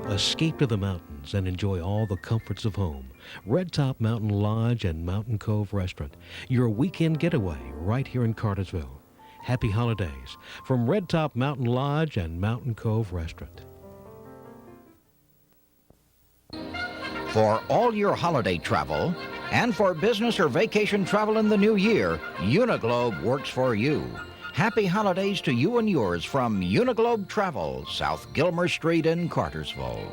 Escape to the mountains and enjoy all the comforts of home. Red Top Mountain Lodge and Mountain Cove Restaurant, your weekend getaway right here in Cartersville. Happy holidays from Red Top Mountain Lodge and Mountain Cove Restaurant. For all your holiday travel and for business or vacation travel in the new year, Uniglobe works for you. Happy holidays to you and yours from Uniglobe Travel, South Gilmer Street in Cartersville.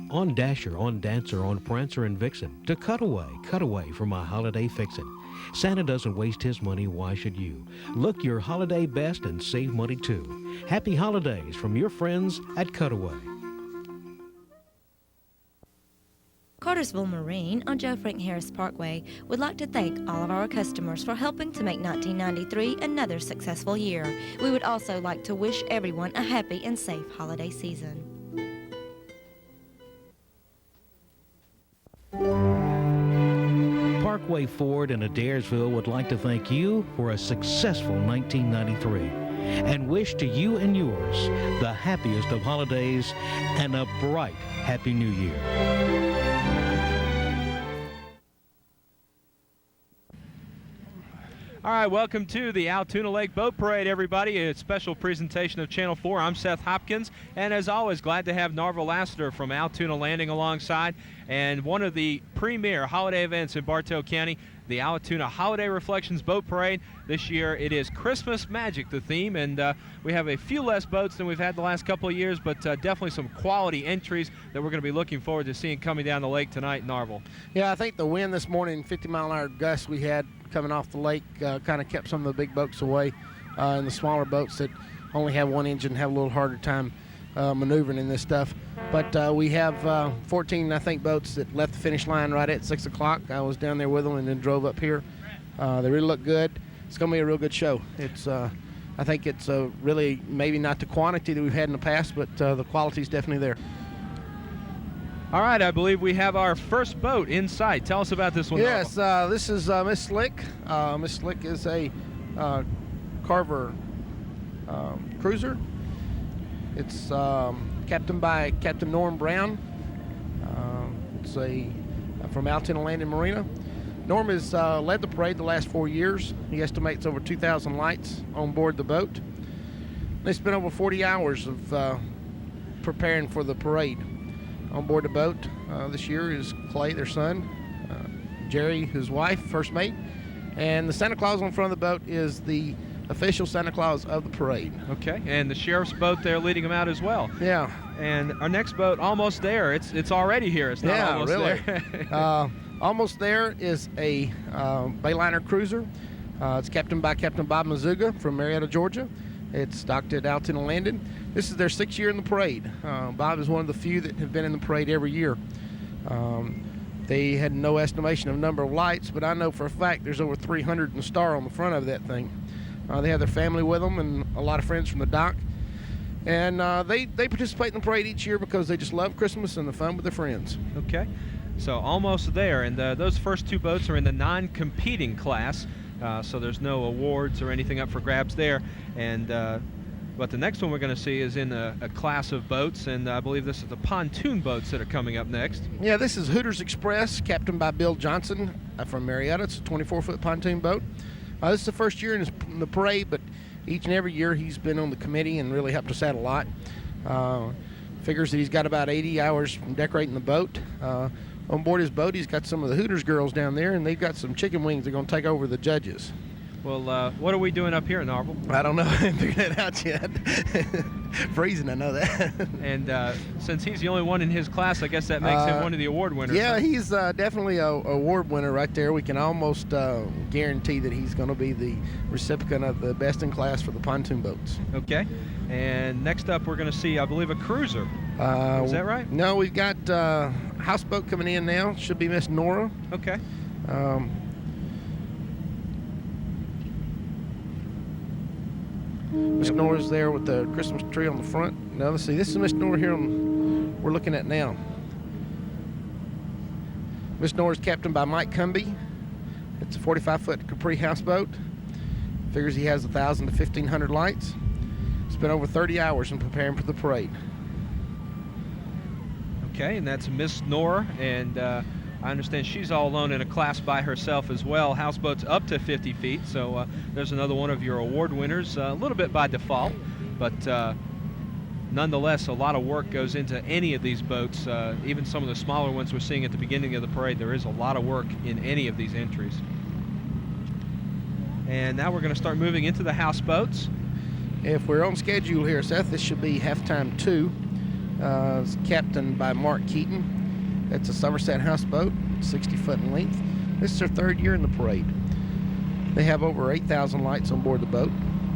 On Dasher, on Dancer, on Prancer and Vixen, to cut away for my holiday fixin'. Santa doesn't waste his money, why should you? Look your holiday best and save money too. Happy holidays from your friends at Cutaway. Cartersville Marine on Joe Frank Harris Parkway would like to thank all of our customers for helping to make 1993 another successful year. We would also like to wish everyone a happy and safe holiday season. Parkway Ford in Adairsville would like to thank you for a successful 1993 and wish to you and yours the happiest of holidays and a bright Happy New Year. All right, welcome to the Allatoona Lake Boat Parade, everybody. A special presentation of Channel 4. I'm Seth Hopkins, and as always, glad to have Narvel Lassiter from Allatoona Landing alongside, and one of the premier holiday events in Bartow County, the Allatoona Holiday Reflections Boat Parade. This year it is Christmas Magic, the theme, and we have a few less boats than we've had the last couple of years, but definitely some quality entries that we're going to be looking forward to seeing coming down the lake tonight in Narvel. Yeah, I think the wind this morning, 50-mile-an-hour gusts we had coming off the lake, kind of kept some of the big boats away, and the smaller boats that only have one engine have a little harder time maneuvering in this stuff. But we have 14, I think, boats that left the finish line right at 6 o'clock. I was down there with them and then drove up here. They really look good. It's going to be a real good show. It's, I think it's really maybe not the quantity that we've had in the past, but the quality is definitely there. All right, I believe we have our first boat in sight. Tell us about this one. Yes, this is Miss Slick. Miss Slick is a Carver cruiser. It's captained by Captain Norm Brown. It's from Allatoona Landing Marina. Norm has led the parade the last 4 years. He estimates over 2,000 lights on board the boat. They spent over 40 hours of preparing for the parade. On board the boat this year is Clay, their son, Jerry, his wife, first mate, and the Santa Claus on front of the boat is the official Santa Claus of the parade. Okay, and the sheriff's boat there leading them out as well. Yeah. And our next boat, almost there. It's already here. It's not almost really. there. Almost there is a Bayliner cruiser. It's captained by Captain Bob Mazuga from Marietta, Georgia. It's docked at Allatoona Landing. This is their 6th year in the parade. Bob is one of the few that have been in the parade every year. They had no estimation of number of lights, but I know for a fact there's over 300 in the star on the front of that thing. They have their family with them and a lot of friends from the dock. And they participate in the parade each year because they just love Christmas and the fun with their friends. Okay, so almost there. And those first two boats are in the non-competing class. So there's no awards or anything up for grabs there. And but the next one we're going to see is in a class of boats, and I believe this is the pontoon boats that are coming up next. Yeah, this is Hooters Express, captained by Bill Johnson from Marietta. It's a 24-foot pontoon boat. This is the first year in the parade, but each and every year he's been on the committee and really helped us out a lot. Figures that he's got about 80 hours from decorating the boat. On board his boat, he's got some of the Hooters girls down there, and they've got some chicken wings they're going to take over the judges. Well, what are we doing up here in Narville? I don't know. I haven't figured that out yet. Freezing, I know that. And since he's the only one in his class, I guess that makes him one of the award winners. Yeah, huh? he's definitely a award winner right there. We can almost guarantee that he's going to be the recipient of the best in class for the pontoon boats. Okay. And next up, we're going to see, I believe, a cruiser. Is that right? No, we've got houseboat coming in now. Should be Miss Nora. Okay. Miss Nora's there with the Christmas tree on the front. Now let's see. This is Miss Nora here we're looking at now. Miss Nora's captained by Mike Cumby. It's a 45-foot Capri houseboat. Figures he has 1,000 to 1,500 lights. Spent over 30 hours in preparing for the parade. Okay, and that's Miss Nora, and I understand she's all alone in a class by herself as well. Houseboats up to 50 feet, so there's another one of your award winners, a little bit by default, but nonetheless, a lot of work goes into any of these boats. Even some of the smaller ones we're seeing at the beginning of the parade, there is a lot of work in any of these entries. And now we're going to start moving into the houseboats. If we're on schedule here, Seth, this should be halftime 2. It's captained by Mark Keaton. It's a Somerset houseboat, 60 foot in length. This is their 3rd year in the parade. They have over 8,000 lights on board the boat,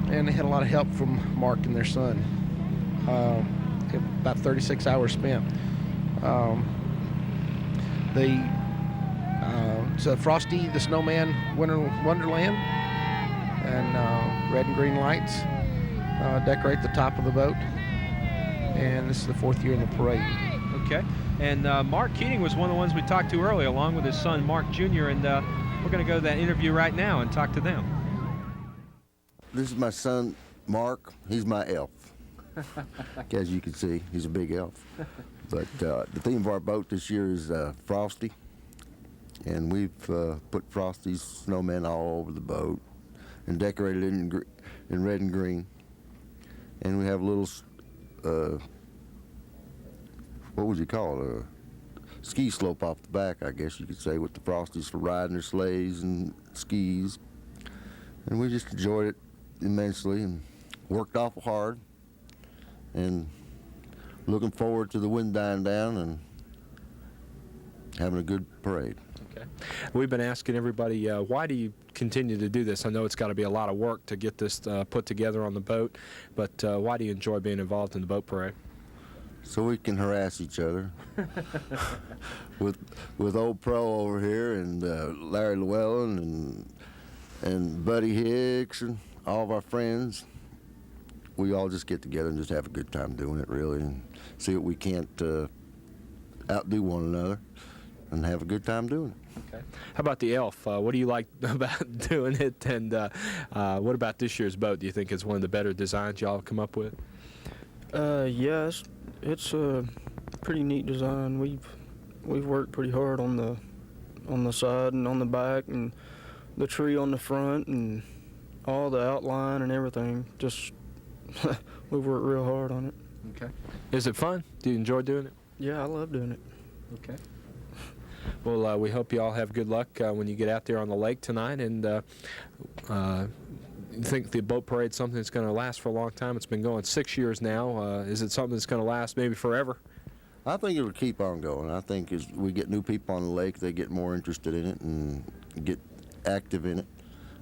and they had a lot of help from Mark and their son. About 36 hours spent. It's a Frosty the Snowman Wonderland, and red and green lights decorate the top of the boat. And this is the 4th year in the parade. Okay. And Mark Keating was one of the ones we talked to earlier, along with his son, Mark Jr., and we're going to go to that interview right now and talk to them. This is my son, Mark. He's my elf. As you can see, he's a big elf. But the theme of our boat this year is Frosty. And we've put Frosty's snowmen all over the boat and decorated it in red and green. And we have a little what would you call it? A ski slope off the back, I guess you could say, with the Frosties for riding their sleighs and skis. And we just enjoyed it immensely and worked awful hard. And looking forward to the wind dying down and having a good parade. Okay. We've been asking everybody, why do you continue to do this? I know it's got to be a lot of work to get this put together on the boat, but why do you enjoy being involved in the boat parade? So we can harass each other with old Pro over here and Larry Llewellyn and Buddy Hicks and all of our friends. We all just get together and just have a good time doing it, really, and see what we can't outdo one another and have a good time doing it. Okay. How about the elf? What do you like about doing it, and what about this year's boat? Do you think it's one of the better designs y'all come up with? Yes, it's a pretty neat design. We've worked pretty hard on the side and on the back and the tree on the front and all the outline and everything. Just we've worked real hard on it. Okay. Is it fun? Do you enjoy doing it? Yeah, I love doing it. Okay. Well, we hope you all have good luck when you get out there on the lake tonight, and you think the boat parade's something that's going to last for a long time? It's been going 6 years now. Is it something that's going to last maybe forever? I think it will keep on going. I think as we get new people on the lake, they get more interested in it and get active in it.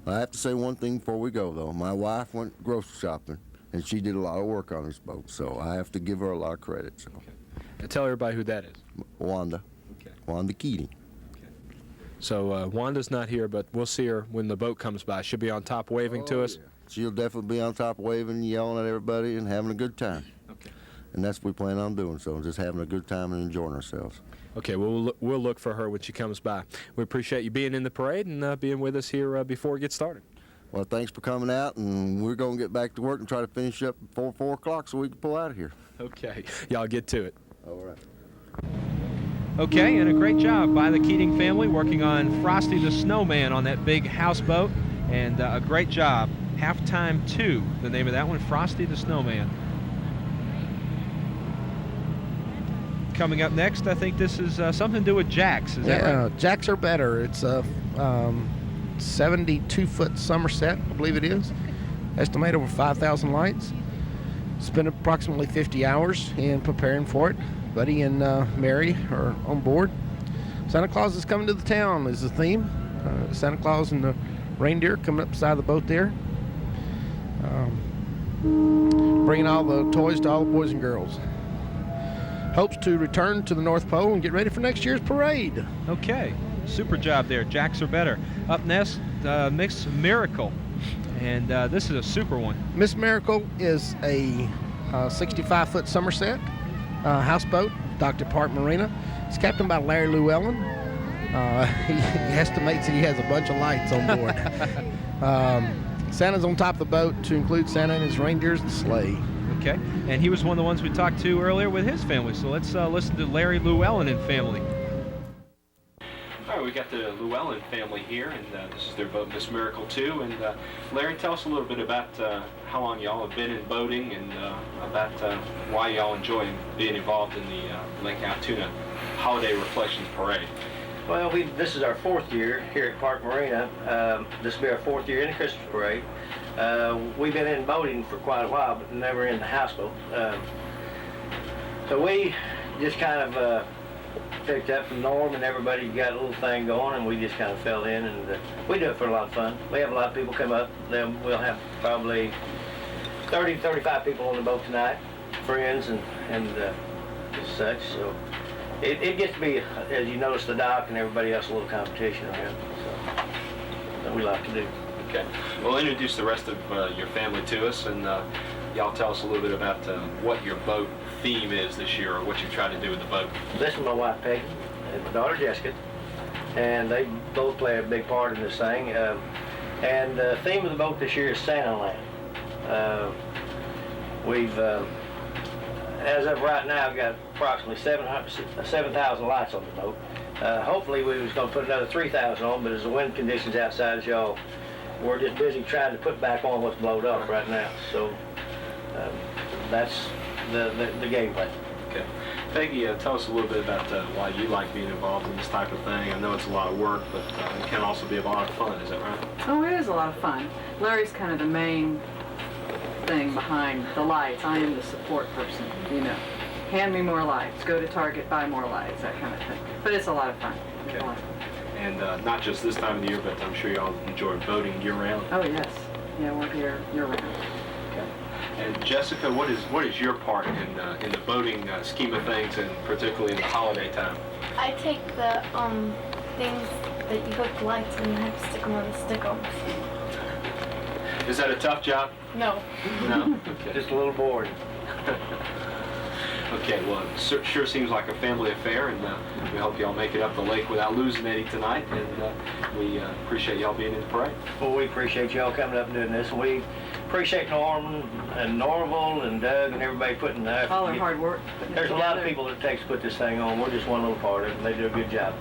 I have to say one thing before we go, though. My wife went grocery shopping, and she did a lot of work on this boat, so I have to give her a lot of credit. So. Okay. Tell everybody who that is. Wanda. Okay. Wanda Keating. Okay. So Wanda's not here, but we'll see her when the boat comes by. She'll be on top waving to us. Yeah. She'll definitely be on top waving, yelling at everybody, and having a good time. Okay. And that's what we plan on doing, so just having a good time and enjoying ourselves. Okay, well, we'll look for her when she comes by. We appreciate you being in the parade and being with us here before it gets started. Well, thanks for coming out, and we're going to get back to work and try to finish up before 4 o'clock so we can pull out of here. Okay, y'all get to it. All right. Okay, and a great job by the Keating family working on Frosty the Snowman on that big houseboat, and a great job. Halftime 2, the name of that one, Frosty the Snowman. Coming up next, I think this is something to do with jacks. Is that right? Jacks are better. It's 72-foot somerset, I believe it is. Estimate over 5,000 lights. Spent approximately 50 hours in preparing for it. Buddy and Mary are on board. Santa Claus is coming to the town is the theme. Santa Claus and the reindeer coming up beside the boat there. Bringing all the toys to all the boys and girls. Hopes to return to the North Pole and get ready for next year's parade. Okay, super job there. Jacks are better. Up next, Miss Miracle. And this is a super one. Miss Miracle is a 65-foot Somerset houseboat, docked at Park Marina. It's captained by Larry Llewellyn. He estimates that he has a bunch of lights on board. Santa's on top of the boat to include Santa and his reindeers and sleigh. Okay, and he was one of the ones we talked to earlier with his family. So let's listen to Larry Llewellyn and family. All right, we got the Llewellyn family here, and this is their boat, Miss Miracle 2. And Larry, tell us a little bit about how long y'all have been in boating and about why y'all enjoy being involved in the Lake Allatoona Holiday Reflections Parade. Well, this is our 4th year here at Park Marina. This will be our 4th year in the Christmas parade. We've been in boating for quite a while, but never in the houseboat. So we just kind of picked up from Norm, and everybody got a little thing going, and we just kind of fell in, and we do it for a lot of fun. We have a lot of people come up. Then we'll have probably 30 to 35 people on the boat tonight, friends and such. So it gets to be, as you notice, the dock and everybody else, a little competition around. So that we like to do. Okay. Well, introduce the rest of your family to us, and y'all tell us a little bit about what your boat theme is this year, or what you try to do with the boat. This is my wife, Peggy, and my daughter, Jessica, and they both play a big part in this thing. And the theme of the boat this year is Santa Land. We've, as of right now, got approximately 7,000 lights on the boat. Hopefully we was going to put another 3,000 on, but as the wind conditions outside, as y'all, we're just busy trying to put back on what's blowed up right now. So that's the game plan. Okay. Peggy, tell us a little bit about why you like being involved in this type of thing. I know it's a lot of work, but it can also be a lot of fun. Is that right? Oh, it is a lot of fun. Larry's kind of the main thing behind the lights. I am the support person, you know. Hand me more lights, go to Target, buy more lights, that kind of thing. But it's a lot of fun. Okay. And not just this time of the year, but I'm sure y'all enjoy boating year-round. Oh, yes. Yeah, we're here year-round. Okay. And Jessica, what is your part in the boating scheme of things, and particularly in the holiday time? I take the things that you hook lights and you have to stick them on the stick-ons. Is that a tough job? No. No? Okay. Just a little bored. Okay, well, it sure seems like a family affair, and we hope y'all make it up the lake without losing any tonight, and we appreciate y'all being in the parade. Well, we appreciate y'all coming up and doing this. We appreciate Norman and Norval and Doug and everybody putting that. All their hard work. There's a lot of people that it takes to put this thing on. We're just one little part of it, and they do a good job.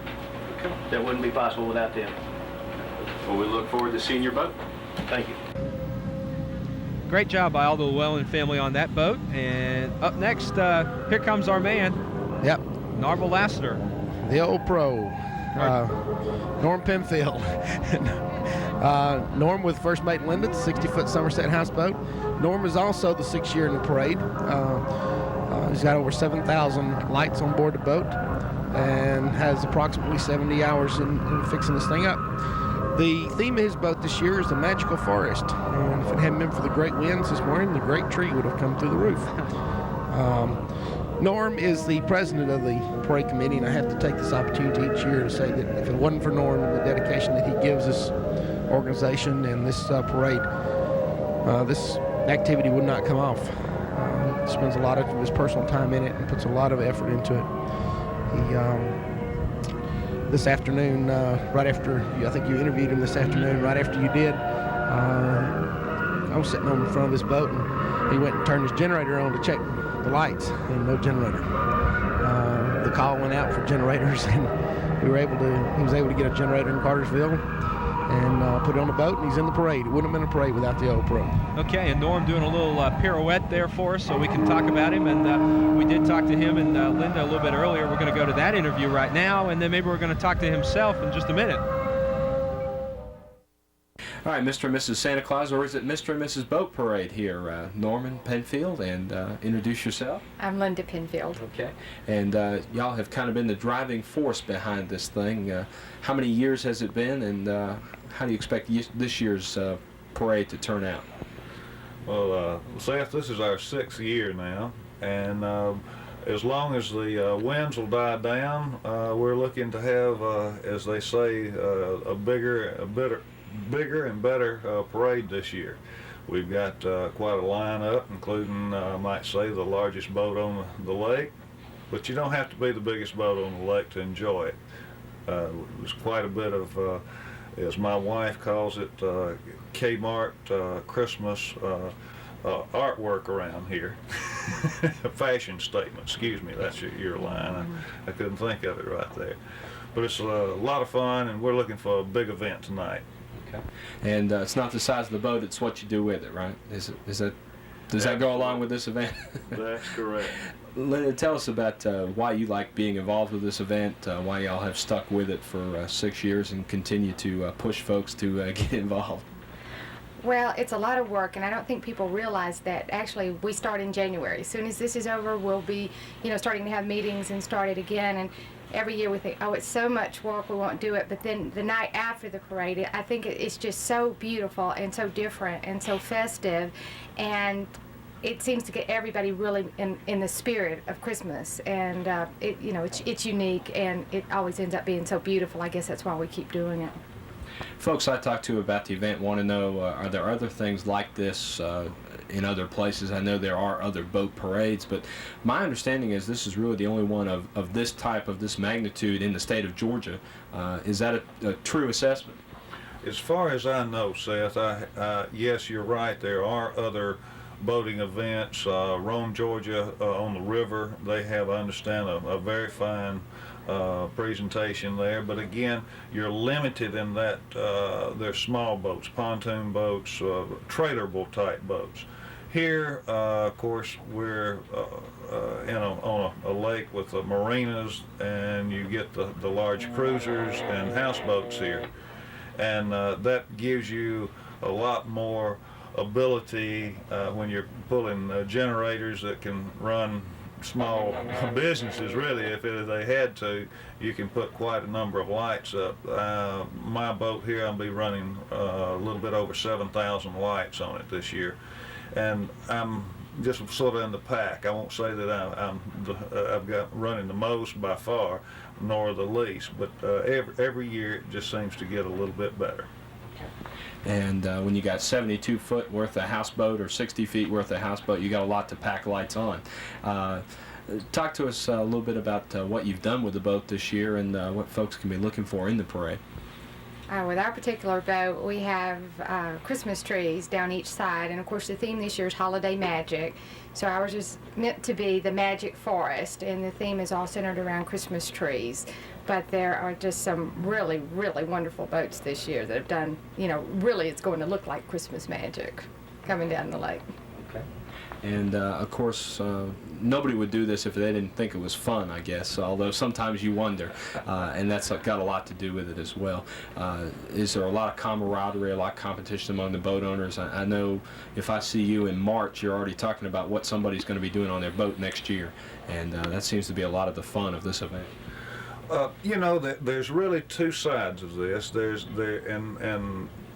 Okay. That wouldn't be possible without them. Well, we look forward to seeing your boat. Thank you. Great job by all the Llewellyn family on that boat. And up next, here comes our man. Yep. Narvel Lassiter. The old pro, Norm Penfield. Norm with First Mate Linda, the 60-foot Somerset houseboat. Norm is also the 6th year in the parade. He's got over 7,000 lights on board the boat and has approximately 70 hours in fixing this thing up. The theme of his boat this year is the magical forest, and if it hadn't been for the great winds this morning, the great tree would have come through the roof. Norm is the president of the parade committee, and I have to take this opportunity each year to say that if it wasn't for Norm and the dedication that he gives this organization and this parade, this activity would not come off. He spends a lot of his personal time in it and puts a lot of effort into it. This afternoon, right after I think you interviewed him this afternoon, right after you did, I was sitting on the front of this boat, and he went and turned his generator on to check the lights, and no generator. The call went out for generators, and he was able to get a generator in Cartersville and put it on the boat, and he's in the parade. It wouldn't have been a parade without the old pro. Okay, and Norm doing a little pirouette there for us so we can talk about him. And we did talk to him and Linda a little bit earlier. We're going to go to that interview right now, and then maybe we're going to talk to himself in just a minute. All right, Mr. and Mrs. Santa Claus, or is it Mr. and Mrs. Boat Parade here? Norman Penfield, and introduce yourself. I'm Linda Penfield. Okay. And y'all have kind of been the driving force behind this thing. How many years has it been, and how do you expect this year's parade to turn out? Well, Seth, this is our 6th year now, and as long as the winds will die down, we're looking to have, as they say, a bigger and better parade this year. We've got quite a lineup, including, I might say, the largest boat on the lake. But you don't have to be the biggest boat on the lake to enjoy it. There's quite a bit of, as my wife calls it, Kmart Christmas artwork around here. A fashion statement, excuse me, that's your line. I couldn't think of it right there. But it's a lot of fun, and we're looking for a big event tonight. Okay. And it's not the size of the boat, it's what you do with it, right? Does that go along with this event? That's correct. Linda, tell us about why you like being involved with this event, why y'all have stuck with it for 6 years and continue to push folks to get involved. Well, it's a lot of work, and I don't think people realize that actually we start in January. As soon as this is over, we'll be, starting to have meetings and start it again. And every year we think, oh, it's so much work, we won't do it. But then the night after the parade, I think it's just so beautiful and so different and so festive, and it seems to get everybody really in the spirit of Christmas. And it's unique, and it always ends up being so beautiful. I guess that's why we keep doing it. Folks I talked to about the event want to know, are there other things like this in other places? I know there are other boat parades, but my understanding is this is really the only one of this type, of this magnitude in the state of Georgia. Is that a true assessment? As far as I know, Seth, yes, you're right. There are other boating events. Rome, Georgia, on the river, they have, I understand, a very fine presentation there, but again, you're limited in that they're small boats, pontoon boats, traderable type boats. Here, of course, we're on a lake with the marinas, and you get the large cruisers and houseboats here, and that gives you a lot more ability when you're pulling generators that can run small businesses. Really, if they had to, you can put quite a number of lights up. My boat here, I'll be running a little bit over 7,000 lights on it this year, and I'm just sort of in the pack. I won't say that I've got running the most by far, nor the least, but every year it just seems to get a little bit better. And when you got 72 foot worth of houseboat or 60 feet worth of houseboat, you got a lot to pack lights on. Talk to us a little bit about what you've done with the boat this year and what folks can be looking for in the parade. With our particular boat, we have Christmas trees down each side, and of course the theme this year is Holiday Magic. So ours is meant to be the Magic Forest, and the theme is all centered around Christmas trees. But there are just some really, really wonderful boats this year that have done, really it's going to look like Christmas magic coming down the lake. Okay. And of course, nobody would do this if they didn't think it was fun, I guess, although sometimes you wonder, and that's got a lot to do with it as well. Is there a lot of camaraderie, a lot of competition among the boat owners? I know if I see you in March, you're already talking about what somebody's going to be doing on their boat next year, and that seems to be a lot of the fun of this event. There's really two sides of this.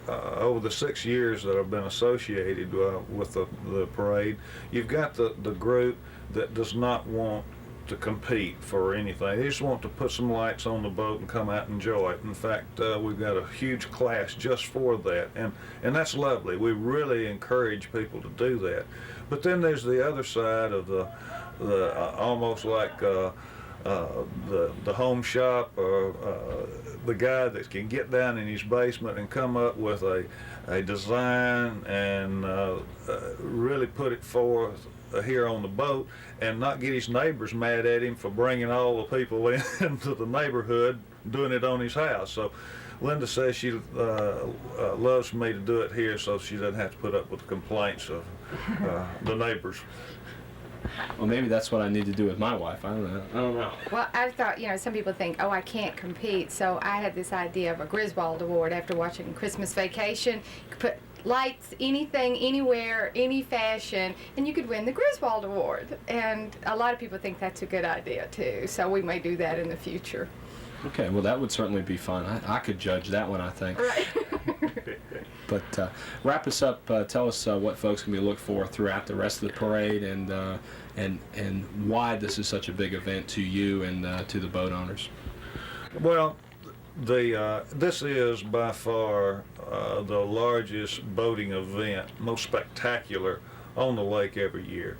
Over the 6 years that I've been associated with the parade, you've got the group that does not want to compete for anything. They just want to put some lights on the boat and come out and enjoy it. In fact, we've got a huge class just for that, and that's lovely. We really encourage people to do that. But then there's the other side of the almost like the home shop, or the guy that can get down in his basement and come up with a design and really put it forth here on the boat, and not get his neighbors mad at him for bringing all the people into the neighborhood doing it on his house. So Linda says she loves me to do it here so she doesn't have to put up with the complaints of the neighbors. Well, maybe that's what I need to do with my wife. I don't know. Well, I thought, some people think, oh, I can't compete. So I had this idea of a Griswold Award after watching Christmas Vacation. You could put lights, anything, anywhere, any fashion, and you could win the Griswold Award. And a lot of people think that's a good idea, too. So we may do that in the future. Okay, well, that would certainly be fun. I could judge that one, I think. Right. But wrap us up. Tell us what folks can be looked for throughout the rest of the parade, and why this is such a big event to you and to the boat owners. Well, this is by far the largest boating event, most spectacular on the lake every year,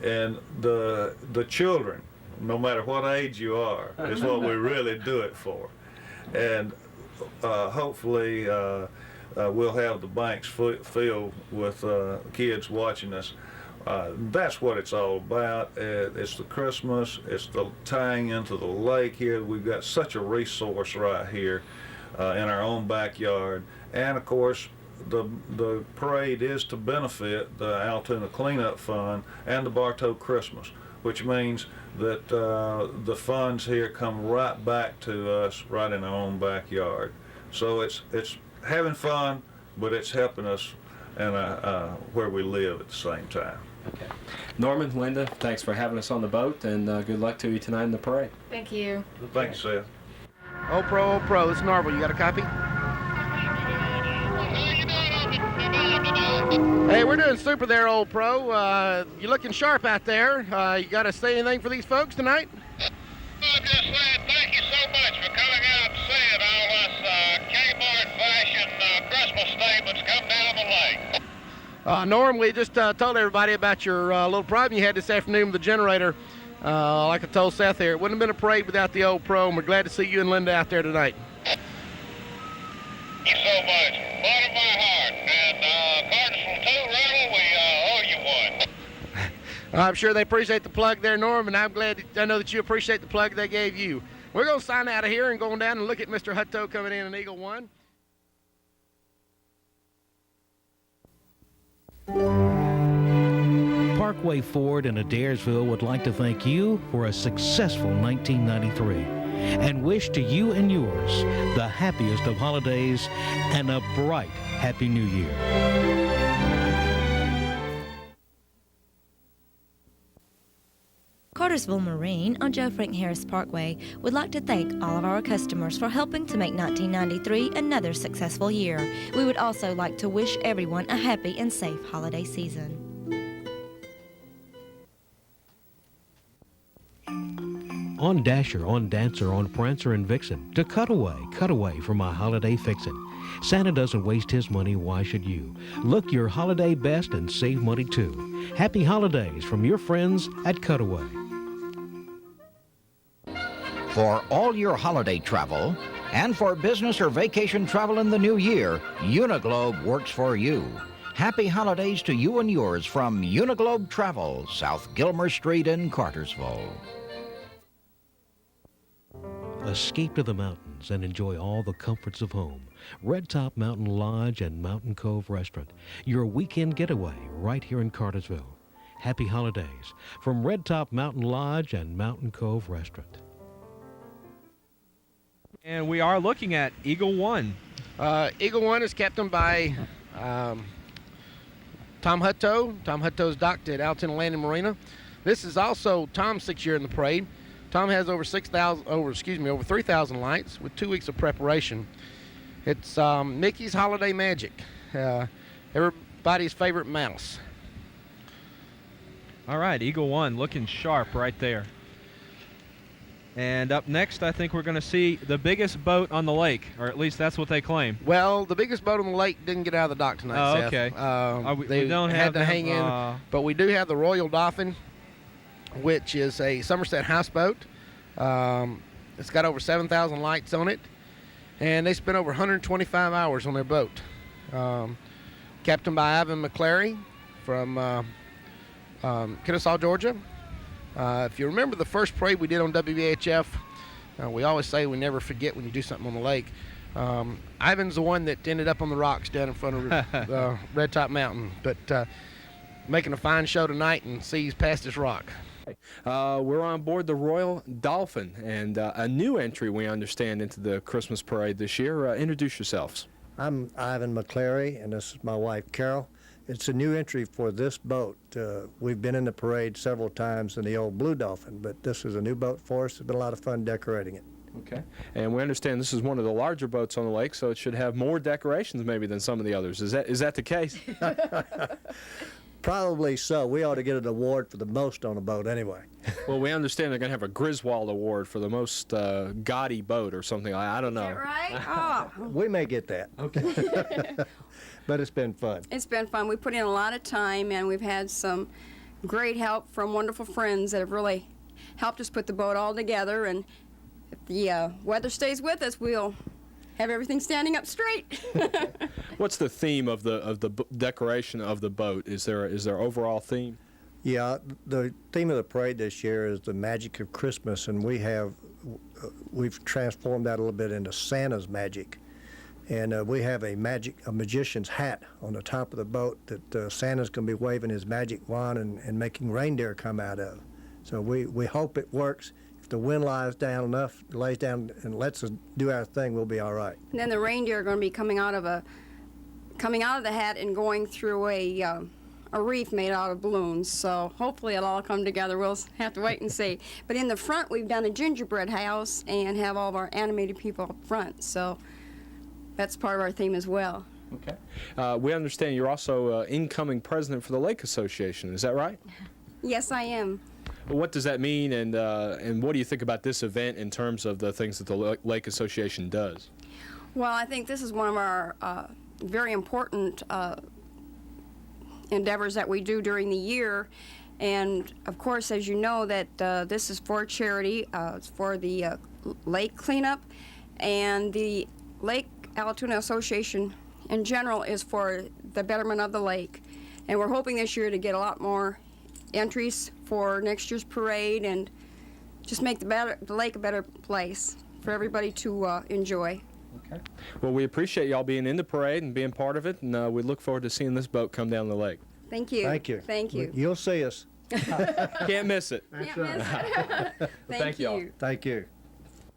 and the children, no matter what age you are, is what we really do it for, and hopefully we'll have the banks filled with kids watching us. That's what it's all about. It's the Christmas, it's the tying into the lake here. We've got such a resource right here in our own backyard. And of course, the parade is to benefit the Allatoona Cleanup Fund and the Bartow Christmas, which means that the funds here come right back to us right in our own backyard. So it's having fun, but it's helping us and where we live at the same time. Okay. Norman, Linda, thanks for having us on the boat, and good luck to you tonight in the parade. Thank you. Thanks, Seth. Old Pro, this is Narvel. You got a copy? Hey, we're doing super there, Old Pro. You're looking sharp out there. You got to say anything for these folks tonight? I'm just saying thank you so much for coming out and seeing all us Kmart fashion Christmas statements come down the lake. Norm, we just told everybody about your little problem you had this afternoon with the generator. Like I told Seth here, it wouldn't have been a parade without the Old Pro, and we're glad to see you and Linda out there tonight. Thank you so much. Bottom of my heart. And Cartersville too, Rattle, we owe you one. I'm sure they appreciate the plug there, Norm, and I know that you appreciate the plug they gave you. We're going to sign out of here and go down and look at Mr. Hutto coming in Eagle 1. Parkway Ford in Adairsville would like to thank you for a successful 1993 and wish to you and yours the happiest of holidays and a bright Happy New Year. Cartersville Marine on Joe Frank Harris Parkway would like to thank all of our customers for helping to make 1993 another successful year. We would also like to wish everyone a happy and safe holiday season. On Dasher, on Dancer, on Prancer and Vixen, to cut away for my holiday fixin'. Santa doesn't waste his money, why should you? Look your holiday best and save money too. Happy holidays from your friends at Cutaway. For all your holiday travel and for business or vacation travel in the new year, Uniglobe works for you. Happy holidays to you and yours from Uniglobe Travel, South Gilmer Street in Cartersville. Escape to the mountains and enjoy all the comforts of home. Red Top Mountain Lodge and Mountain Cove Restaurant, your weekend getaway right here in Cartersville. Happy holidays from Red Top Mountain Lodge and Mountain Cove Restaurant. And we are looking at Eagle 1. Eagle 1 is captained by Tom Hutto. Tom Hutto's docked at Allatoona Landing Marina. This is also Tom's 6th year in the parade. Tom has over 3,000 lights with 2 weeks of preparation. It's Mickey's Holiday Magic, everybody's favorite mouse. All right, Eagle 1 looking sharp right there. And up next, I think we're going to see the biggest boat on the lake, or at least that's what they claim. Well, the biggest boat on the lake didn't get out of the dock tonight, Seth. Okay. They don't had have to hang in, but we do have the Royal Dolphin, which is a Somerset houseboat. It's got over 7,000 lights on it, and they spent over 125 hours on their boat. Captained by Ivan McClary from Kennesaw, Georgia. If you remember the first parade we did on WVHF, we always say we never forget when you do something on the lake. Ivan's the one that ended up on the rocks down in front of Red Top Mountain. But making a fine show tonight and sees past this rock. We're on board the Royal Dolphin, and a new entry, we understand, into the Christmas parade this year. Introduce yourselves. I'm Ivan McClary, and this is my wife, Carol. It's a new entry for this boat. We've been in the parade several times in the old Blue Dolphin, but this is a new boat for us. It's been a lot of fun decorating it. Okay. And we understand this is one of the larger boats on the lake, so it should have more decorations maybe than some of the others. Is that the case? Probably so. We ought to get an award for the most on a boat anyway. Well, we understand they're going to have a Griswold Award for the most gaudy boat or something. I don't know. Is that right? Oh. We may get that. Okay. But it's been fun. It's been fun. We put in a lot of time, and we've had some great help from wonderful friends that have really helped us put the boat all together. And if the weather stays with us, we'll have everything standing up straight. What's the theme of the decoration of the boat? Is there overall theme? Yeah, the theme of the parade this year is the magic of Christmas, and we've transformed that a little bit into Santa's magic. And we have a magician's hat on the top of the boat that Santa's going to be waving his magic wand and making reindeer come out of. So we hope it works. If the wind lays down and lets us do our thing, we'll be all right. And then the reindeer are going to be coming out of the hat and going through a reef made out of balloons. So hopefully it'll all come together. We'll have to wait and see. But in the front, we've done a gingerbread house and have all of our animated people up front. So that's part of our theme as well. Okay. We understand you're also incoming president for the Lake Association. Is that right? Yes, I am. What does that mean, and what do you think about this event in terms of the things that the Lake Association does? Well, I think this is one of our very important endeavors that we do during the year. And, of course, as you know, that this is for charity. It's for the lake cleanup. And the Lake Allatoona Association in general is for the betterment of the lake. And we're hoping this year to get a lot more entries for next year's parade and just make the lake a better place for everybody to enjoy. Okay. Well, we appreciate y'all being in the parade and being part of it, and we look forward to seeing this boat come down the lake. Thank you. Thank you. Thank you. You'll see us. Can't miss it. Can't miss it. Thank y'all. Thank you.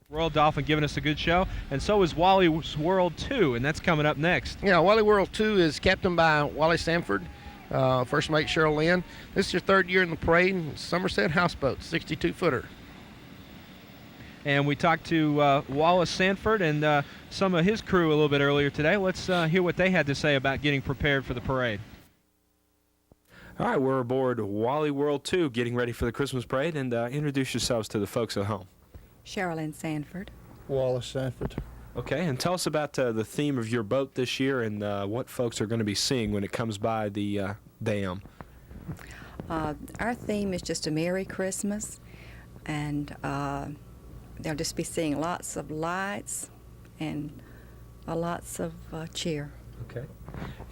Royal Dolphin giving us a good show, and so is Wally's World 2, and that's coming up next. Yeah, Wally World 2 is captained by Wally Sanford, first mate Cheryl Lynn. This is your third year in the parade. Somerset houseboat, 62-footer. And we talked to Wallace Sanford and some of his crew a little bit earlier today. Let's hear what they had to say about getting prepared for the parade. All right, we're aboard Wally World 2, getting ready for the Christmas parade, and introduce yourselves to the folks at home. Sherilyn Sanford. Wallace Sanford. Okay, and tell us about the theme of your boat this year and what folks are going to be seeing when it comes by the dam. Our theme is just a Merry Christmas, and they'll just be seeing lots of lights and lots of cheer. Okay.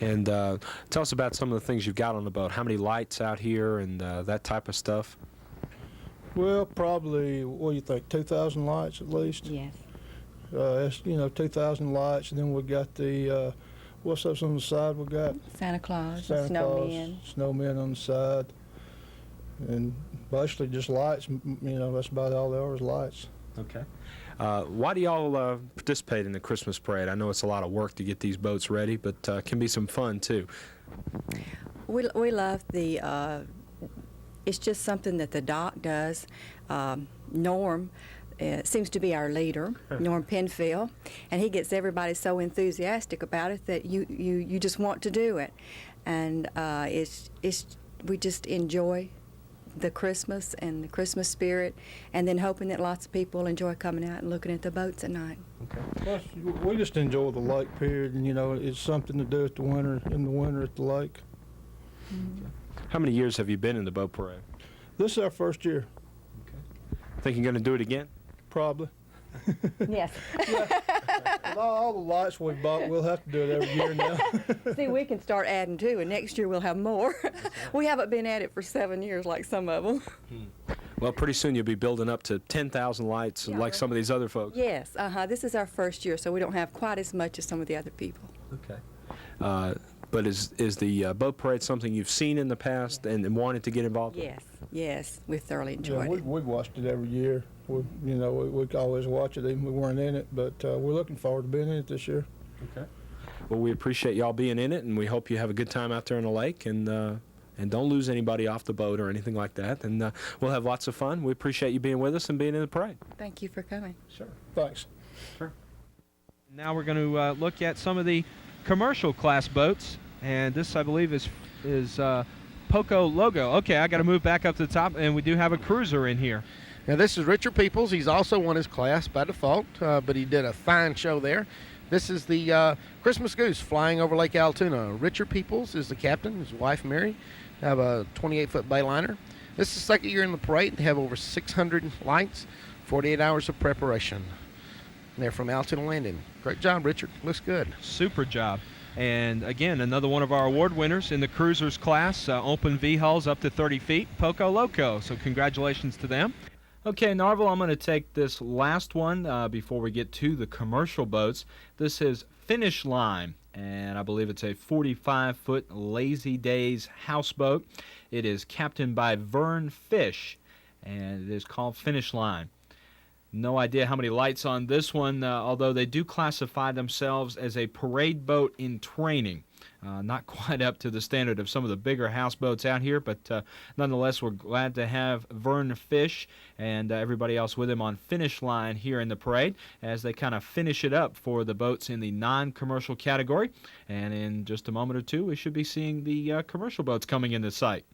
And tell us about some of the things you've got on the boat. How many lights out here and that type of stuff? Well, probably, what do you think, 2,000 lights at least? Yes. It's, 2,000 lights, and then we got the, what's up on the side we got? Santa Claus, snowmen. Snowmen on the side. And basically just lights, that's about all there is, lights. Okay. Why do y'all participate in the Christmas parade? I know it's a lot of work to get these boats ready, but can be some fun too. We love the, it's just something that the dock does. Norm seems to be our leader, Norm Penfield, and he gets everybody so enthusiastic about it that you just want to do it. And we just enjoy the Christmas and the Christmas spirit, and then hoping that lots of people enjoy coming out and looking at the boats at night. Okay. Plus, we just enjoy the lake period, and it's something to do in the winter at the lake. Mm-hmm. How many years have you been in the boat parade? This is our first year. Okay. Think you're going to do it again? Probably. Yes. With all the lights we bought, we'll have to do it every year now. See, we can start adding too, and next year we'll have more. We haven't been at it for 7 years like some of them. Well, pretty soon you'll be building up to 10,000 lights like some of these other folks. Yes, This is our first year, so we don't have quite as much as some of the other people. Okay. But is the boat parade something you've seen in the past and wanted to get involved with? Yes, yes, we thoroughly Yeah, enjoyed it. we've watched it every year. We always watch it, even if we weren't in it. But we're looking forward to being in it this year. Okay. Well, we appreciate y'all being in it, and we hope you have a good time out there on the lake, and don't lose anybody off the boat or anything like that. And we'll have lots of fun. We appreciate you being with us and being in the parade. Thank you for coming. Sure. Thanks. Sure. Now we're going to look at some of the commercial class boats, and this, I believe, is Poco Logo. Okay, I got to move back up to the top, and we do have a cruiser in here. Now this is Richard Peoples. He's also won his class by default, but he did a fine show there. This is the Christmas Goose flying over Lake Allatoona. Richard Peoples is the captain. His wife Mary have a 28-foot bayliner. This is the second year in the parade. They have over 600 lights, 48 hours of preparation. And they're from Allatoona Landing. Great job, Richard. Looks good. Super job. And again, another one of our award winners in the cruisers class, open V hulls up to 30 feet, Poco Loco. So congratulations to them. Okay, Narvel, I'm going to take this last one before we get to the commercial boats. This is Finish Line, and I believe it's a 45-foot Lazy Days houseboat. It is captained by Vern Fish, and it is called Finish Line. No idea how many lights on this one, although they do classify themselves as a parade boat in training. Not quite up to the standard of some of the bigger houseboats out here, but nonetheless, we're glad to have Vern Fish and everybody else with him on Finish Line here in the parade as they kind of finish it up for the boats in the non-commercial category. And in just a moment or two, we should be seeing the commercial boats coming into sight.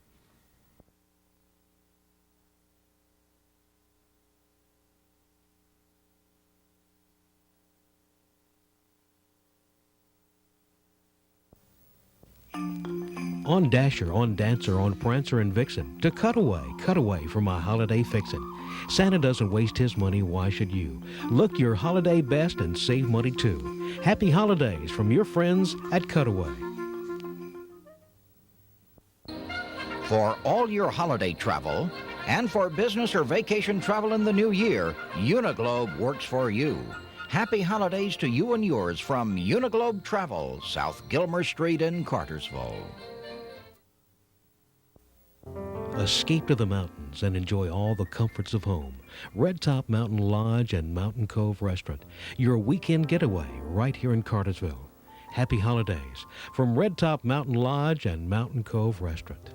On Dasher, on Dancer, on Prancer and Vixen, to Cutaway for my holiday fixin'. Santa doesn't waste his money, why should you? Look your holiday best and save money too. Happy holidays from your friends at Cutaway. For all your holiday travel and for business or vacation travel in the new year, Uniglobe works for you. Happy holidays to you and yours from Uniglobe Travel, South Gilmer Street in Cartersville. Escape to the mountains and enjoy all the comforts of home. Red Top Mountain Lodge and Mountain Cove Restaurant, your weekend getaway right here in Cartersville. Happy holidays from Red Top Mountain Lodge and Mountain Cove Restaurant.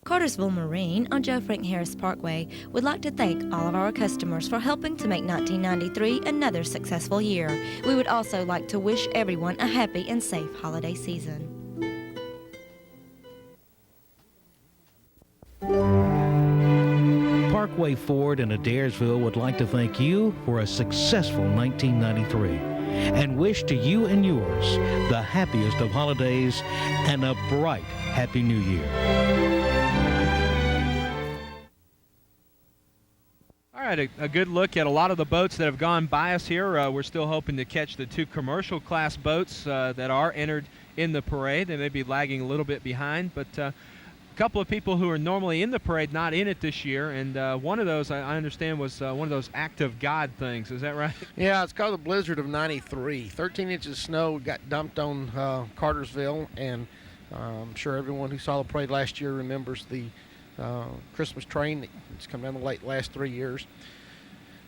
Cartersville Marine on Joe Frank Harris Parkway would like to thank all of our customers for helping to make 1993 another successful year. We would also like to wish everyone a happy and safe holiday season. Parkway Ford in Adairsville would like to thank you for a successful 1993 and wish to you and yours the happiest of holidays and a bright Happy New Year. All right, a good look at a lot of the boats that have gone by us here. We're still hoping to catch the two commercial class boats that are entered in the parade. They may be lagging a little bit behind, but a couple of people who are normally in the parade not in it this year, and one of those I understand was one of those act of God things. Is that right? Yeah, it's called the Blizzard of '93. 13 inches of snow got dumped on Cartersville, and I'm sure everyone who saw the parade last year remembers the Christmas train that's come down the lake last 3 years.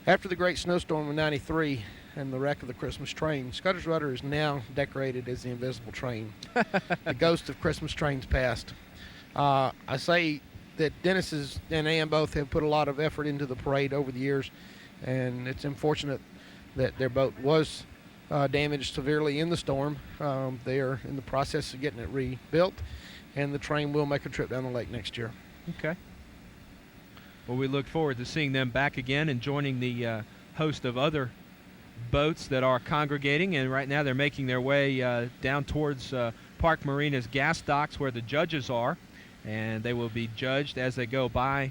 After the great snowstorm of '93 and the wreck of the Christmas train, Scudder's Rudder is now decorated as the Invisible Train, the ghost of Christmas trains past. I say that Dennis and Ann both have put a lot of effort into the parade over the years, and it's unfortunate that their boat was damaged severely in the storm. They are in the process of getting it rebuilt, and the train will make a trip down the lake next year. Okay. Well, we look forward to seeing them back again and joining the host of other boats that are congregating, and right now they're making their way down towards Park Marina's gas docks where the judges are, and they will be judged as they go by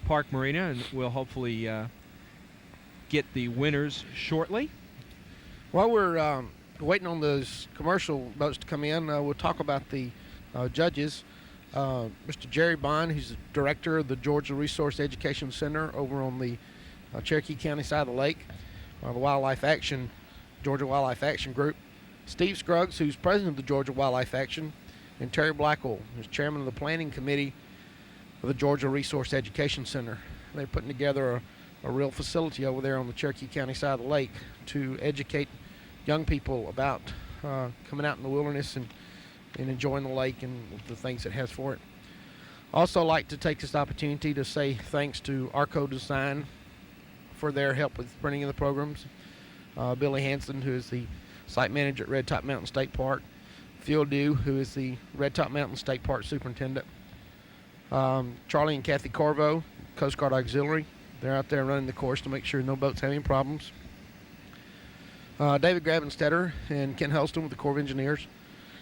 Park Marina, and we'll hopefully get the winners shortly. While we're waiting on those commercial boats to come in, we'll talk about the judges. Mr. Jerry Bond, he's the director of the Georgia Resource Education Center over on the Cherokee County side of the lake. The Georgia Wildlife Action Group Steve Scruggs, who's president of the Georgia Wildlife Action, and Terry Blackwell, who's chairman of the planning committee of the Georgia Resource Education Center. They're putting together a real facility over there on the Cherokee County side of the lake to educate young people about coming out in the wilderness and enjoying the lake and the things it has for it. Also like to take this opportunity to say thanks to Arco Design for their help with printing of the programs. Billy Hanson, who is the site manager at Red Top Mountain State Park. Phil Dew, who is the Red Top Mountain State Park superintendent. Charlie and Kathy Corvo, Coast Guard Auxiliary. They're out there running the course to make sure no boats have any problems. David Grabenstetter and Ken Helston with the Corps of Engineers.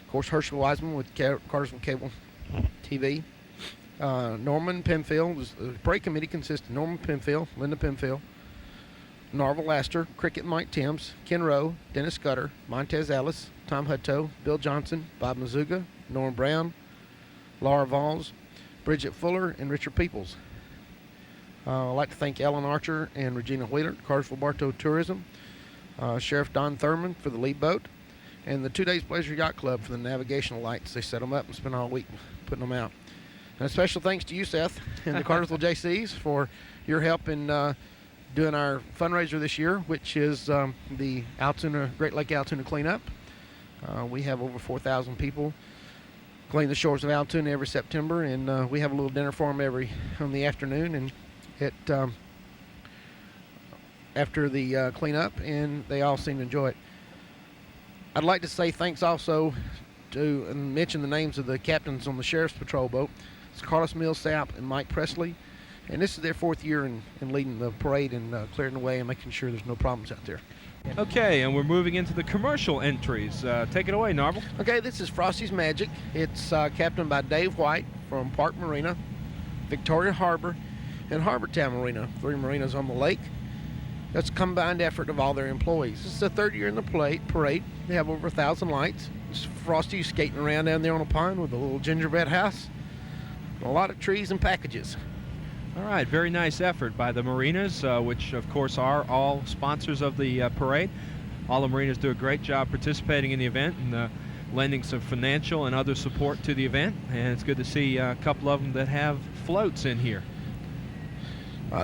Of course, Herschel Wiseman with Cartersville Cable TV. Norman Penfield. The parade committee consists of Norman Penfield, Linda Penfield, Narvel Laster, Cricket and Mike Timms, Ken Rowe, Dennis Scudder, Montez Ellis, Tom Hutto, Bill Johnson, Bob Mazuga, Norm Brown, Laura Valls, Bridget Fuller, and Richard Peoples. I'd like to thank Ellen Archer and Regina Wheeler, Cartersville Bartow Tourism, Sheriff Don Thurman for the lead boat, and the 2 Days Pleasure Yacht Club for the navigational lights. They set them up and spent all week putting them out. And a special thanks to you, Seth, and the Cartersville JCs for your help in doing our fundraiser this year, which is the Great Lake Allatoona Cleanup. We have over 4,000 people clean the shores of Allatoona every September, and we have a little dinner for them on the afternoon and after the cleanup, and they all seem to enjoy it. I'd like to say thanks also to and mention the names of the captains on the Sheriff's Patrol boat. It's Carlos Millsap and Mike Presley, and this is their 4th year in leading the parade and clearing the way and making sure there's no problems out there. Okay, and we're moving into the commercial entries. Take it away, Narvel. Okay, this is Frosty's Magic. It's captained by Dave White from Park Marina, Victoria Harbor, and Harbortown Marina, 3 marinas on the lake. That's a combined effort of all their employees. This is the 3rd year in the parade. They have over 1,000 lights. It's Frosty skating around down there on a pond with a little gingerbread house, a lot of trees and packages. All right, very nice effort by the marinas, which of course are all sponsors of the parade. All the marinas do a great job participating in the event and lending some financial and other support to the event. And it's good to see a couple of them that have floats in here.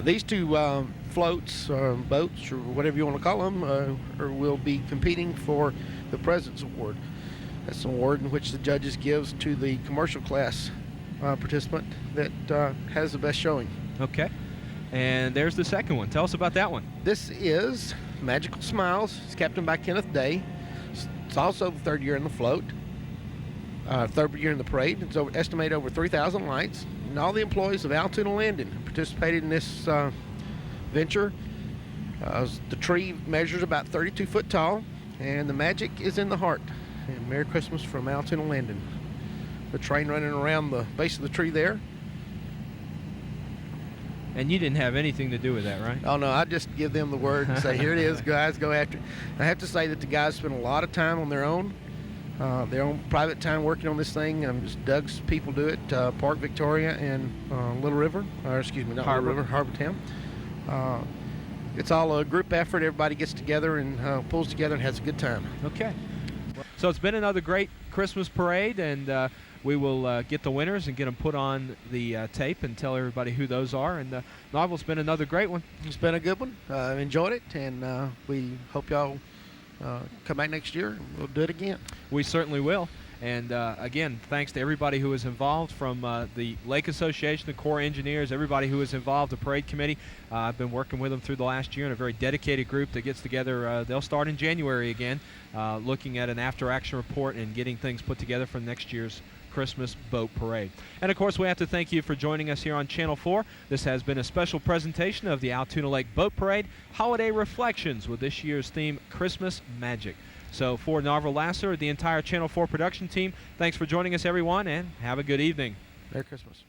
These 2 floats, boats, or whatever you want to call them, will be competing for the President's Award. That's an award in which the judges gives to the commercial class participant that has the best showing. Okay, and there's the second one. Tell us about that one. This is Magical Smiles. It's captained by Kenneth Day. It's also the 3rd year in the float, 3rd year in the parade. It's estimated over 3,000 lights, and all the employees of Allatoona Landing participated in this venture. The tree measures about 32 foot tall, and the magic is in the heart. And Merry Christmas from Allatoona Landing. The train running around the base of the tree there. And you didn't have anything to do with that, right? Oh, no, I just give them the word and say, here it is, guys, go after it. I have to say that the guys spend a lot of time on their own private time working on this thing. Just Doug's people do it, Park Victoria and Little River, or excuse me, not Little River, Harbortown. It's all a group effort. Everybody gets together and pulls together and has a good time. Okay. So it's been another great Christmas parade, and we will get the winners and get them put on the tape and tell everybody who those are. And Narvel's been another great one. It's been a good one. Enjoyed it, and we hope y'all come back next year. We'll do it again. We certainly will. And again, thanks to everybody who was involved from the Lake Association, the Corps Engineers, everybody who was involved, the parade committee. I've been working with them through the last year in a very dedicated group that gets together. They'll start in January again, looking at an after-action report and getting things put together for next year's Christmas Boat Parade. And of course, we have to thank you for joining us here on Channel 4. This has been a special presentation of the Allatoona Lake Boat Parade Holiday Reflections with this year's theme, Christmas Magic. So for Narvel Lasser, the entire Channel 4 production team, thanks for joining us, everyone, and have a good evening. Merry Christmas.